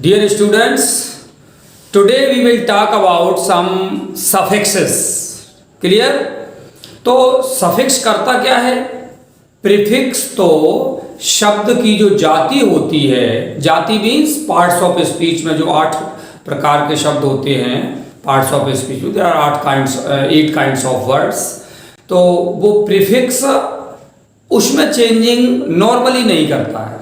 Dear students, today we will talk about some suffixes. Clear? तो suffix करता क्या है? प्रीफिक्स तो शब्द की जो जाति होती है, जाति मीन्स पार्ट्स ऑफ स्पीच में जो 8 प्रकार के शब्द होते हैं, पार्ट्स ऑफ स्पीच में there are 8 kinds of words. तो वो प्रीफिक्स उसमें चेंजिंग नॉर्मली नहीं करता है.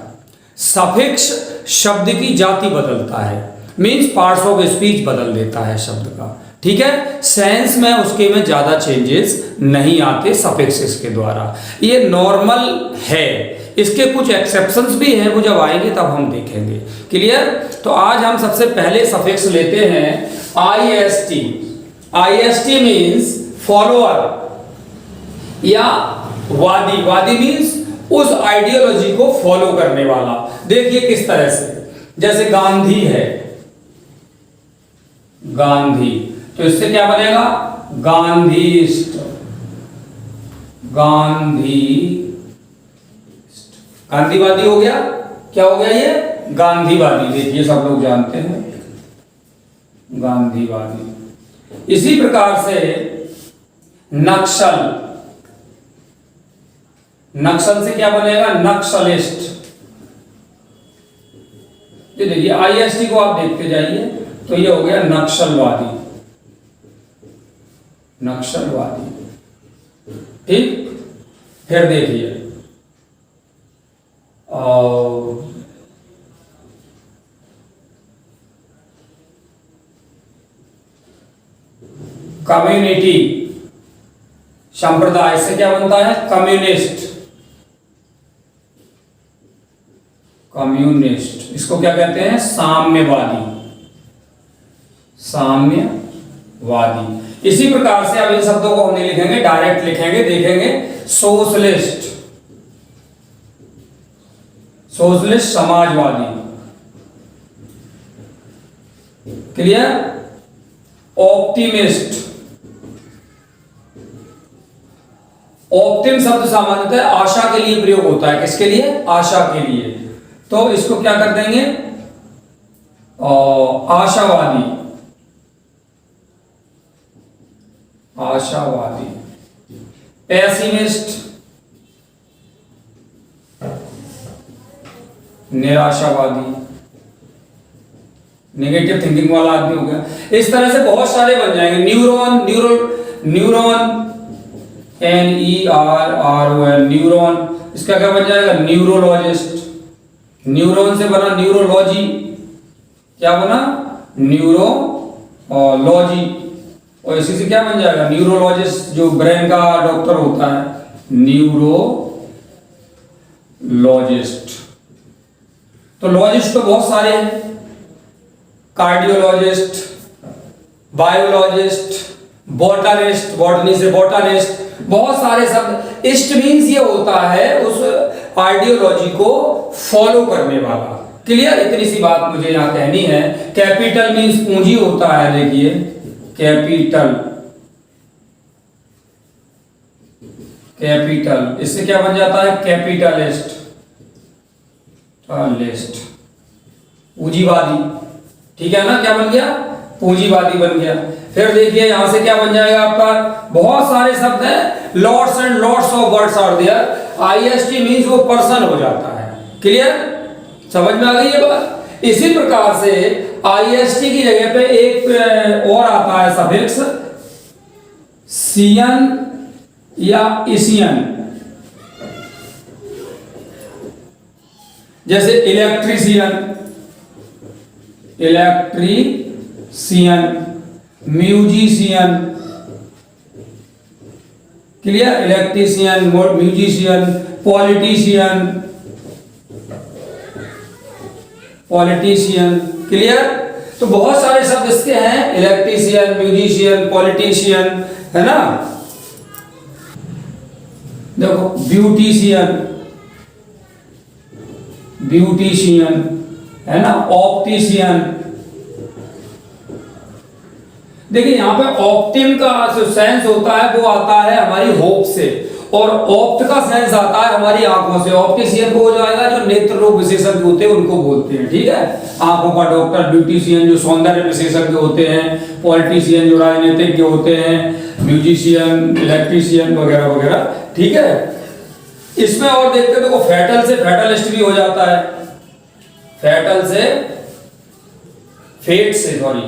सफिक्स शब्द की जाति बदलता है, मीन्स पार्ट्स ऑफ स्पीच बदल देता है शब्द का. ठीक है, सेंस में उसके में ज्यादा चेंजेस नहीं आते सफिक्सेस के द्वारा. ये नॉर्मल है, इसके कुछ एक्सेप्शंस भी हैं, वो जब आएंगे तब हम देखेंगे. क्लियर? तो आज हम सबसे पहले सफिक्स लेते हैं IST. IST मीन्स फॉलोअर या वादी. वादी मीन्स उस आइडियोलॉजी को फॉलो करने वाला. देखिए किस तरह से, जैसे गांधी है, गांधी, तो इससे क्या बनेगा? गांधीस्ट. गांधीवादी हो गया. क्या हो गया ये? गांधीवादी. देखिए सब लोग जानते हैं गांधीवादी. इसी प्रकार से नक्सल. नक्सल से क्या बनेगा? नक्सलिस्ट. ये देखिए IST को आप देखते जाइए तो ये हो गया नक्सलवादी. नक्सलवादी. ठीक, फिर देखिए कम्युनिटी, संप्रदाय से क्या बनता है? कम्युनिस्ट. कम्युनिस्ट, इसको क्या कहते हैं? साम्यवादी. साम्यवादी. इसी प्रकार से अब इन शब्दों को हम नहीं लिखेंगे, डायरेक्ट लिखेंगे, देखेंगे. Socialist. Socialist Samajwadi. Clear? Optimist. ऑप्टिम शब्द सामान्यतः आशा के लिए प्रयोग होता है. किसके लिए? आशा के लिए. तो इसको क्या कर देंगे? आशावादी. आशावादी. पेसिमिस्ट, निराशावादी. नेगेटिव थिंकिंग वाला आदमी हो गया. इस तरह से बहुत सारे बन जाएंगे. Neuron NERRON, neuron. इसका क्या बन जाएगा? न्यूरोलॉजिस्ट. न्यूरॉन से बना न्यूरोलॉजी. क्या बना? न्यूरोलॉजी. और इसी से क्या बन जाएगा? न्यूरोलॉजिस्ट, जो ब्रेन का डॉक्टर होता है, न्यूरोलॉजिस्ट. तो लॉजिस्ट तो बहुत सारे हैं. कार्डियोलॉजिस्ट, बायोलॉजिस्ट, बॉटनिस्ट, बॉटनी से बॉटनिस्ट, बहुत सारे शब्द. इस्ट मीन्स ये होता है उस आइडियोलॉजी को फॉलो करने वाला. क्लियर? इतनी सी बात मुझे यहां कहनी है. कैपिटल मीन्स पूंजी होता है. देखिए कैपिटल. कैपिटल, इससे क्या बन जाता है? कैपिटलिस्ट. लिस्ट. पूंजीवादी. ठीक है ना? क्या बन गया? पूंजीवादी बन गया. फिर देखिए यहां से क्या बन जाएगा आपका? बहुत सारे शब्द हैं. Lots and lots of words are there. IST means वो पर्सन हो जाता है. क्लियर? समझ में आ गई ये बात? इसी प्रकार से IST की जगह पे एक और आता है सफिक्स सियन या इसियन. जैसे electrician, musician. Clear? Electrician, musician, politician. Clear? तो बहुत सारे शब्द इसके हैं. इलेक्ट्रीशियन, म्यूजिशियन, पॉलिटिशियन, है ना? देखो ब्यूटिशियन, है ना? ऑप्टिशियन. देखिए यहां पे ऑप्टिम का जो सेंस होता है वो आता है हमारी होप से. और ऑप्ट का सेंस आता है हमारी आंखों से। ऑप्टिशियन को हो जाएगा जो नेत्र रोग विशेषज्ञ होते हैं उनको बोलते हैं, ठीक है। आंखों का डॉक्टर, ब्यूटिशियन जो सौंदर्य विशेषज्ञ होते हैं, पॉलिटिशियन जो राजनीतिज्ञ होते हैं, म्यूजिशियन, इलेक्ट्रीशियन वगैरह वगैरह, ठीक है। इसमें और देखते देखो फैटल से फैटलिस्ट भी हो जाता है। फैटल से फेट से, सॉरी,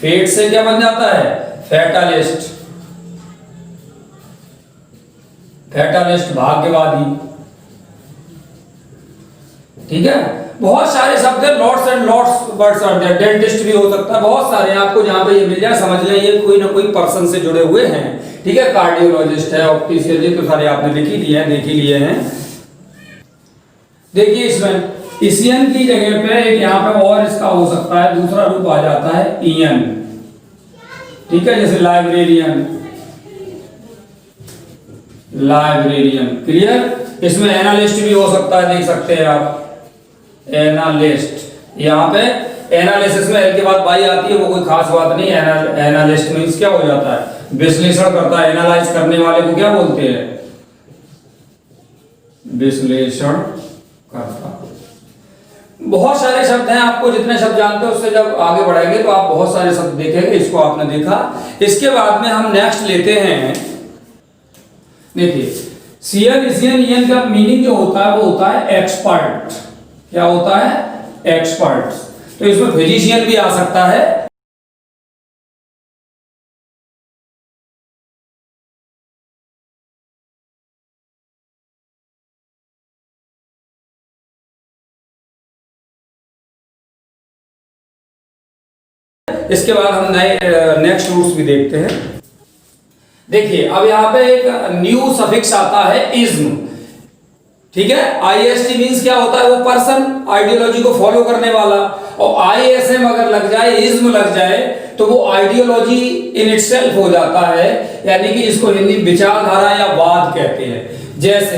फेट से क्या बन जाता है? फैटलिस्ट। फैटलिस्ट भाग्यवादी, ठीक है। बहुत सारे शब्द है, lots and lots words are there. Dentist भी हो सकता है, बहुत सारे हैं। आपको जहां पे ये मिल जाए समझ लें ये कोई ना कोई पर्सन से जुड़े हुए हैं, ठीक है। कार्डियोलॉजिस्ट है, ऑप्टिशियन, ये तो सारे आपने लिख ही लिए हैं, देख ही लिए हैं। देखिए इसमें इसियन की जगह पे एक यहाँ पे और इसका हो सकता है, दूसरा रूप आ जाता है इयन, ठीक है। जैसे लाइब्रेरियन, लाइब्रेरियन, क्लियर। इसमें एनालिस्ट भी हो सकता है, देख सकते हैं आप, एनालिस्ट। यहाँ पे एनालिसिस में एल के बाद बाई आती है, वो कोई खास बात नहीं। एनालिस्ट मींस क्या हो जाता है? विश्लेषण करता है। एनालाइज करने वाले को क्या बोलते हैं? विश्लेषण करता। बहुत सारे शब्द हैं, आपको जितने शब्द जानते हो उससे जब आगे बढ़ेंगे तो आप बहुत सारे शब्द देखेंगे। इसको आपने देखा। इसके बाद में हम नेक्स्ट लेते हैं, देखिए सियन, इसियन, इयन का मीनिंग जो होता है वो होता है एक्सपर्ट। क्या होता है? एक्सपर्ट। तो इसमें फिजिशियन भी आ सकता है। इसके बाद हम नए नेक्स्ट रूट्स भी देखते हैं। देखिए अब यहाँ पे एक न्यू सफिक्स आता है, इज्म, ठीक है। आईएसटी मींस क्या होता है? वो पर्सन, आइडियोलॉजी को फॉलो करने वाला। और आईएसएम अगर लग जाए, इज्म लग जाए, तो वो आइडियोलॉजी इन इटसेल्फ हो जाता है, यानी कि इसको हिंदी विचारधारा या वाद कहते हैं। जैसे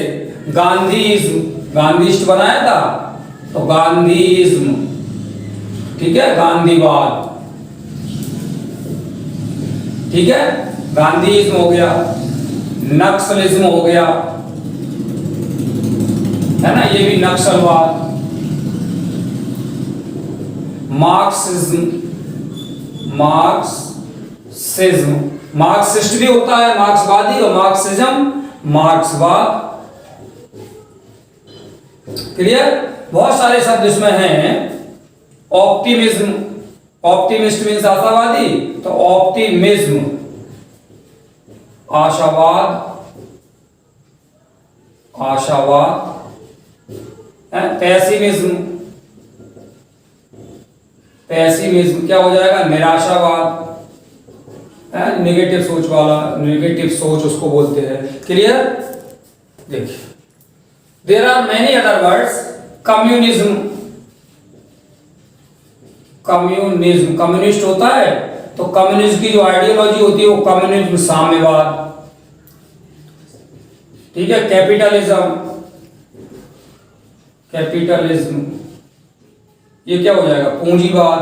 गांधीइज्म, गांधीस्ट बनाया था तो गांधीइज्म, ठीक है, गांधीवाद, ठीक है। गांधीइज्म हो गया, नक्सलिज्म हो गया, है ना, ये भी नक्सलवाद। मार्क्सिज्म, मार्क्सिज्म, मार्क्सिस्ट भी होता है, मार्क्सवादी, और मार्क्सिज्म, मार्क्सवाद, क्लियर। बहुत सारे शब्द इसमें हैं। ऑप्टिमिज्म, ऑप्टिमिस्ट मीन्स आशावादी, तो ऑप्टिमिज्म, आशावाद, आशावाद। पेसिमिज्म, पेसिमिज्म क्या हो जाएगा? निराशावाद, नेगेटिव सोच वाला, नेगेटिव सोच उसको बोलते हैं, क्लियर। देखिए there are many other words. Communism, communism, communist होता है तो कम्युनिज्म की जो आइडियोलॉजी होती है वो कम्युनिज्म, साम्यवाद, ठीक है। कैपिटलिज्म, कैपिटलिज्म ये क्या हो जाएगा? पूंजीवाद,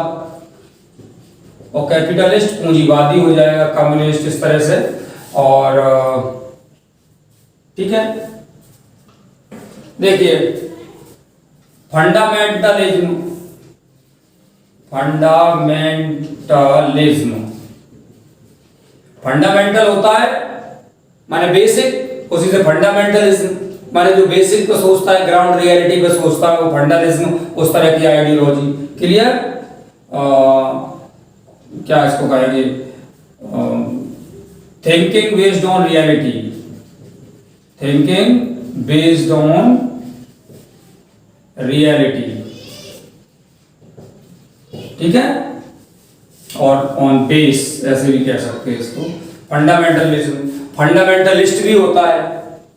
और कैपिटलिस्ट पूंजीवादी हो जाएगा, कम्युनिस्ट, इस तरह से। और ठीक है, देखिए फंडामेंटलिज्म, फंडामेंटलिज्म, फंडामेंटल होता है माने बेसिक, उसी से फंडामेंटलिज्म माने जो बेसिक पे सोचता है, ग्राउंड रियलिटी पे सोचता है, वो फंडालिज्म, उस तरह की आइडियोलॉजी, क्लियर। क्या इसको कहेंगे? Thinking based on reality, thinking based on reality, ठीक है। और ऑन बेस ऐसे भी कह सकते हैं इसको। फंडामेंटलिज्म, फंडामेंटलिस्ट भी होता है,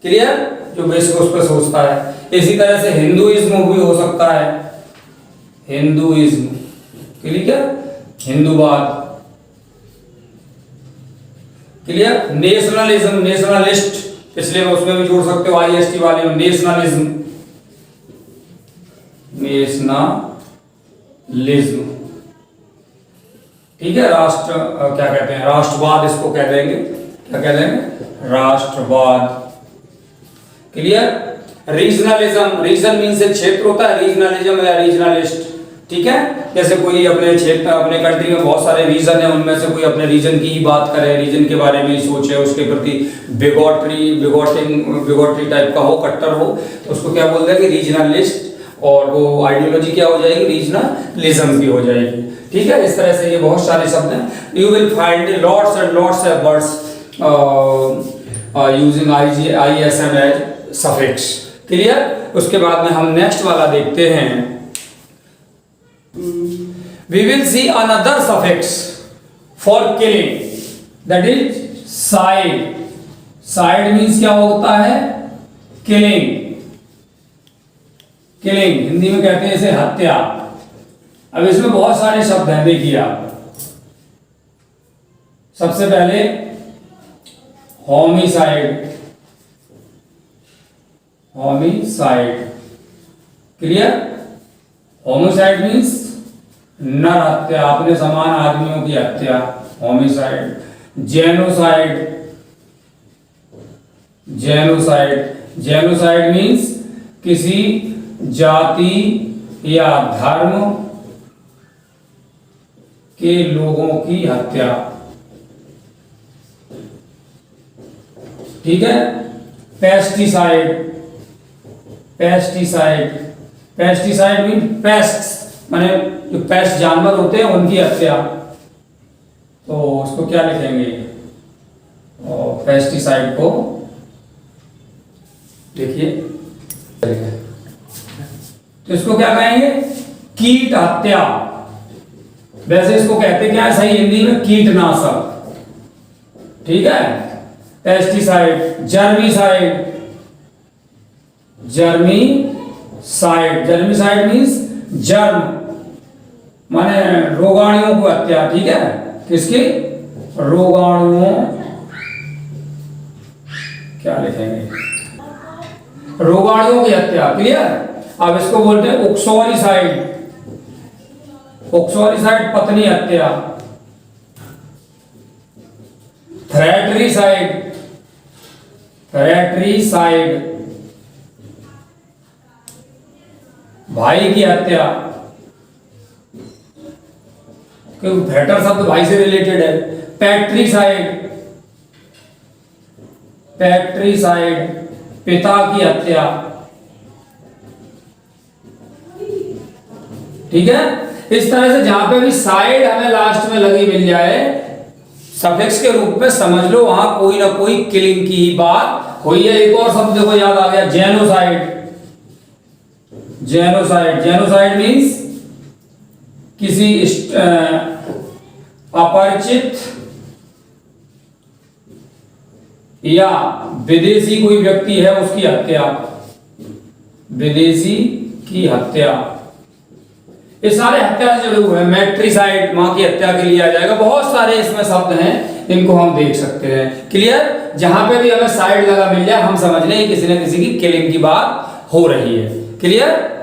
क्लियर, जो बेसिक उस पर सोचता है। इसी तरह से हिंदुइज्म भी हो सकता है, हिंदुइज्म, क्लियर, हिंदूवाद, क्लियर। नेशनलिज्म, नेशनलिस्ट, इसलिए मैं उसमें भी जोड़ सकते हो आईएसटी वाले में, नेशनलिज्म, नेशनलिज्म, ठीक है। राष्ट्र क्या कहते हैं? राष्ट्रवाद इसको कह देंगे, क्या कह देंगे? राष्ट्रवाद, क्लियर। रीजनलिज्म, रीजन मीन से क्षेत्र होता है, रीजनलिज्म या रीजनलिस्ट, ठीक है। जैसे कोई अपने क्षेत्र, अपने कंट्री में बहुत सारे रीजन है, उनमें से कोई अपने रीजन की ही बात करे, रीजन के बारे में ही सोचे, उसके प्रति बिगोटरी टाइप का हो, कट्टर हो, तो उसको क्या बोलते हैं कि रीजनलिस्ट, और वो आइडियोलॉजी क्या हो जाएगी, रीजनलिज्म की हो जाएगी, ठीक है। इस तरह से ये बहुत सारे शब्द हैं। You will find lots and lots of words using ISM as suffix, clear. उसके बाद में हम नेक्स्ट वाला देखते हैं। We will see another suffix for killing, that is side. Side means क्या होता है, killing, killing हिंदी में कहते हैं इसे हत्या। अब इसमें बहुत सारे शब्द हैं, देखिए आप। सबसे पहले homicide, homicide, clear. Homicide means नर हत्या, अपने समान आदमियों की हत्या, homicide. Genocide, genocide, genocide means किसी जाति या धर्म के लोगों की हत्या, ठीक है। Pesticide, pesticide, pesticide mean paste, माने जो पेस्ट जानवर होते हैं उनकी हत्या, तो उसको क्या लिखेंगे, और पेस्टिसाइड को देखिए, तो इसको क्या कहेंगे, कीट हत्या। वैसे इसको कहते क्या है सही हिंदी में, कीटनाशक, ठीक है। पेस्टिसाइड। जर्मीसाइड, जर्मीसाइड, जर्मीसाइड मीन्स जर्म, माने रोगाणुओं को हत्या, ठीक है। किसकी, रोगाणुओं, क्या लिखेंगे, रोगाणुओं की हत्या, क्लियर। अब इसको बोलते हैं ओक्सोरिसाइड, ओक्सोरिसाइड पत्नी हत्या। थ्रेटरीसाइड, थ्रेटरीसाइड भाई की हत्या, क्योंकि थ्रेटर शब्द भाई से रिलेटेड है। पैट्रीसाइड, पैट्रीसाइड पिता की हत्या, ठीक है। इस तरह से जहां पे भी साइड हमें लास्ट में लगी मिल जाए सफिक्स के रूप में, समझ लो वहां कोई ना कोई किलिंग की ही बात हुई है। एक और शब्द देखो याद आ गया, जेनोसाइड, जेनोसाइड, जेनोसाइड मीन्स किसी अपरिचित या विदेशी कोई व्यक्ति है उसकी हत्या, विदेशी की हत्या। ये सारे हत्या से जुड़े हुए हैं। मैट्रिसाइड मां की हत्या के लिए आ जाएगा। बहुत सारे इसमें शब्द हैं, इनको हम देख सकते हैं, क्लियर। जहां पे भी हमें साइड लगा मिल जाए हम समझ लें किसी न किसी की किलिंग की बात हो रही है, क्लियर।